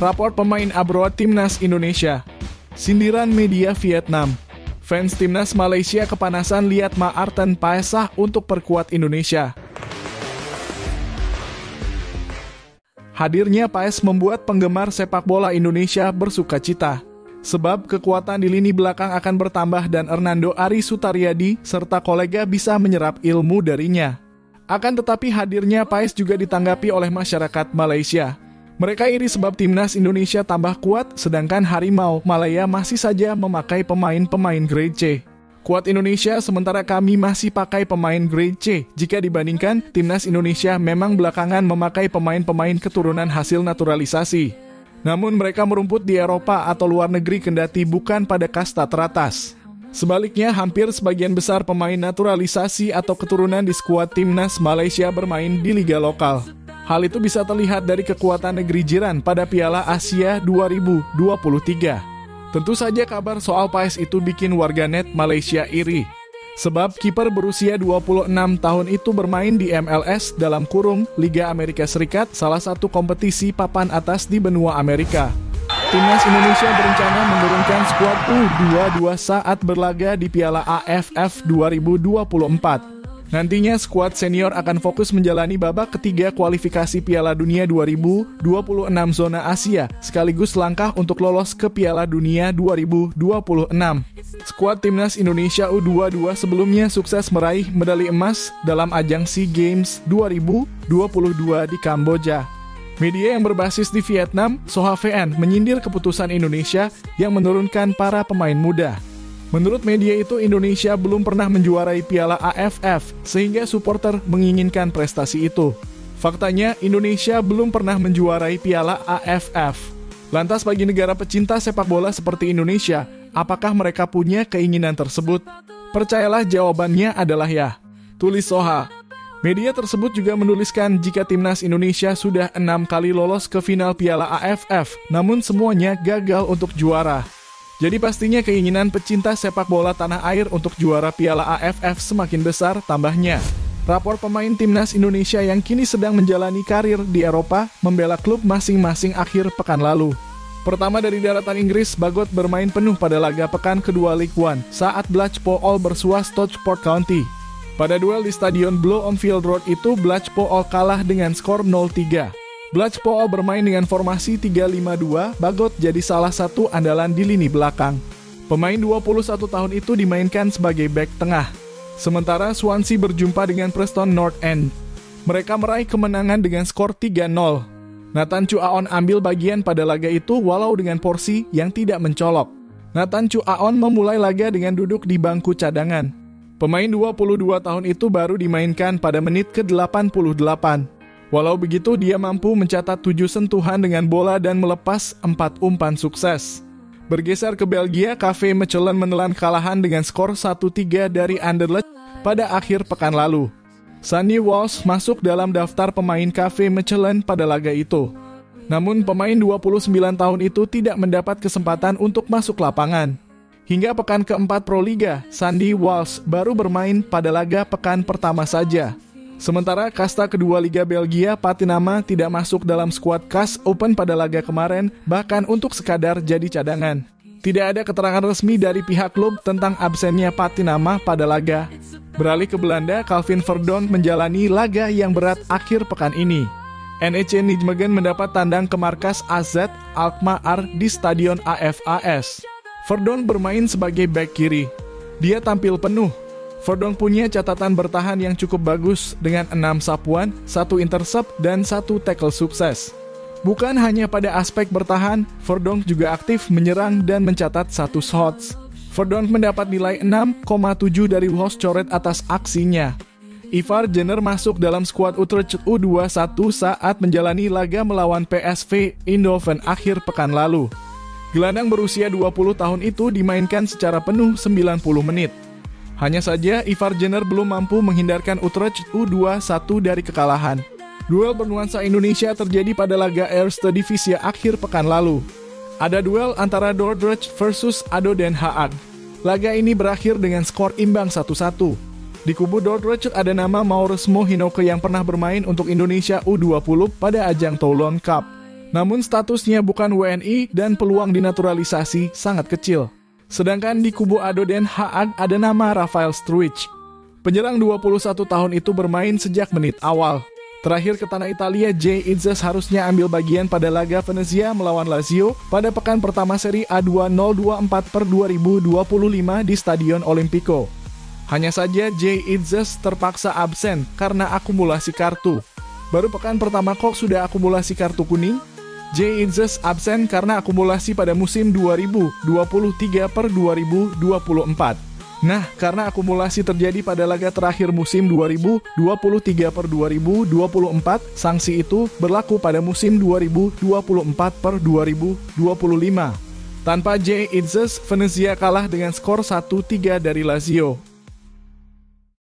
Rapor pemain abroad Timnas Indonesia. Sindiran media Vietnam. Fans Timnas Malaysia kepanasan lihat Maarten Paesah untuk perkuat Indonesia. Hadirnya Paes membuat penggemar sepak bola Indonesia bersukacita. Sebab kekuatan di lini belakang akan bertambah dan Hernando Ari Sutaryadi serta kolega bisa menyerap ilmu darinya. Akan tetapi hadirnya Paes juga ditanggapi oleh masyarakat Malaysia. Mereka iri sebab Timnas Indonesia tambah kuat, sedangkan Harimau Malaya masih saja memakai pemain-pemain grade C. Kuat Indonesia, sementara kami masih pakai pemain grade C. Jika dibandingkan, Timnas Indonesia memang belakangan memakai pemain-pemain keturunan hasil naturalisasi. Namun mereka merumput di Eropa atau luar negeri kendati bukan pada kasta teratas. Sebaliknya, hampir sebagian besar pemain naturalisasi atau keturunan di skuad Timnas Malaysia bermain di liga lokal. Hal itu bisa terlihat dari kekuatan negeri jiran pada Piala Asia 2023. Tentu saja kabar soal Paes itu bikin warganet Malaysia iri. Sebab kiper berusia 26 tahun itu bermain di MLS dalam kurung Liga Amerika Serikat, salah satu kompetisi papan atas di benua Amerika. Timnas Indonesia berencana menurunkan skuad U22 saat berlaga di Piala AFF 2024. Nantinya skuad senior akan fokus menjalani babak ketiga kualifikasi Piala Dunia 2026 zona Asia, sekaligus langkah untuk lolos ke Piala Dunia 2026. Skuad Timnas Indonesia U22 sebelumnya sukses meraih medali emas dalam ajang SEA Games 2022 di Kamboja. Media yang berbasis di Vietnam, Soha VN, menyindir keputusan Indonesia yang menurunkan para pemain muda. Menurut media itu, Indonesia belum pernah menjuarai Piala AFF, sehingga supporter menginginkan prestasi itu. Faktanya, Indonesia belum pernah menjuarai Piala AFF. Lantas bagi negara pecinta sepak bola seperti Indonesia, apakah mereka punya keinginan tersebut? Percayalah jawabannya adalah ya, tulis Soha. Media tersebut juga menuliskan jika Timnas Indonesia sudah 6 kali lolos ke final Piala AFF, namun semuanya gagal untuk juara. Jadi pastinya keinginan pecinta sepak bola tanah air untuk juara Piala AFF semakin besar tambahnya. Rapor pemain Timnas Indonesia yang kini sedang menjalani karir di Eropa membela klub masing-masing akhir pekan lalu. Pertama dari daratan Inggris, Bagot bermain penuh pada laga pekan kedua League One saat Blackpool bersua Stockport County. Pada duel di Stadion Blow-on-Field Road itu, Blackpool kalah dengan skor 0-3. Blackpool bermain dengan formasi 3-5-2, Bagot jadi salah satu andalan di lini belakang. Pemain 21 tahun itu dimainkan sebagai bek tengah. Sementara Swansea berjumpa dengan Preston North End. Mereka meraih kemenangan dengan skor 3-0. Nathan Chu Aon ambil bagian pada laga itu walau dengan porsi yang tidak mencolok. Nathan Chu Aon memulai laga dengan duduk di bangku cadangan. Pemain 22 tahun itu baru dimainkan pada menit ke-88. Walau begitu, dia mampu mencatat 7 sentuhan dengan bola dan melepas 4 umpan sukses. Bergeser ke Belgia, KV Mechelen menelan kalahan dengan skor 1-3 dari Anderlecht pada akhir pekan lalu. Sandy Walsh masuk dalam daftar pemain KV Mechelen pada laga itu. Namun pemain 29 tahun itu tidak mendapat kesempatan untuk masuk lapangan. Hingga pekan keempat Proliga, Sandy Walsh baru bermain pada laga pekan pertama saja. Sementara kasta kedua Liga Belgia, Patinama tidak masuk dalam skuad KAS Open pada laga kemarin, bahkan untuk sekadar jadi cadangan. Tidak ada keterangan resmi dari pihak klub tentang absennya Patinama pada laga. Beralih ke Belanda, Calvin Verdonk menjalani laga yang berat akhir pekan ini. NEC Nijmegen mendapat tandang ke markas AZ Alkmaar di Stadion AFAS. Verdonk bermain sebagai bek kiri. Dia tampil penuh. Verdonk punya catatan bertahan yang cukup bagus dengan 6 sapuan, 1 intercept, dan 1 tackle sukses. Bukan hanya pada aspek bertahan, Verdonk juga aktif menyerang dan mencatat 1 shots. Verdonk mendapat nilai 6,7 dari host coret atas aksinya. Ivar Jenner masuk dalam skuad Utrecht U21 saat menjalani laga melawan PSV Eindhoven akhir pekan lalu. Gelandang berusia 20 tahun itu dimainkan secara penuh 90 menit. Hanya saja, Ivar Jenner belum mampu menghindarkan Utrecht U21 dari kekalahan. Duel bernuansa Indonesia terjadi pada laga Eerste Divisie akhir pekan lalu. Ada duel antara Dordrecht versus ADO Den Haag. Laga ini berakhir dengan skor imbang 1-1. Di kubu Dordrecht ada nama Maurits Mohinoke yang pernah bermain untuk Indonesia U20 pada ajang Toulon Cup. Namun statusnya bukan WNI dan peluang dinaturalisasi sangat kecil. Sedangkan di kubu Ado Den Haag ada nama Rafael Struijk. Penyerang 21 tahun itu bermain sejak menit awal. Terakhir ke tanah Italia, Jay Itzes harusnya ambil bagian pada laga Venezia melawan Lazio pada pekan pertama Serie A 2024/2025 di Stadion Olimpico. Hanya saja Jay Itzes terpaksa absen karena akumulasi kartu. Baru pekan pertama kok sudah akumulasi kartu kuning? Jay Itzes absen karena akumulasi pada musim 2023/2024. Nah, karena akumulasi terjadi pada laga terakhir musim 2023/2024, sanksi itu berlaku pada musim 2024/2025. Tanpa Jay Itzes, Venezia kalah dengan skor 1-3 dari Lazio.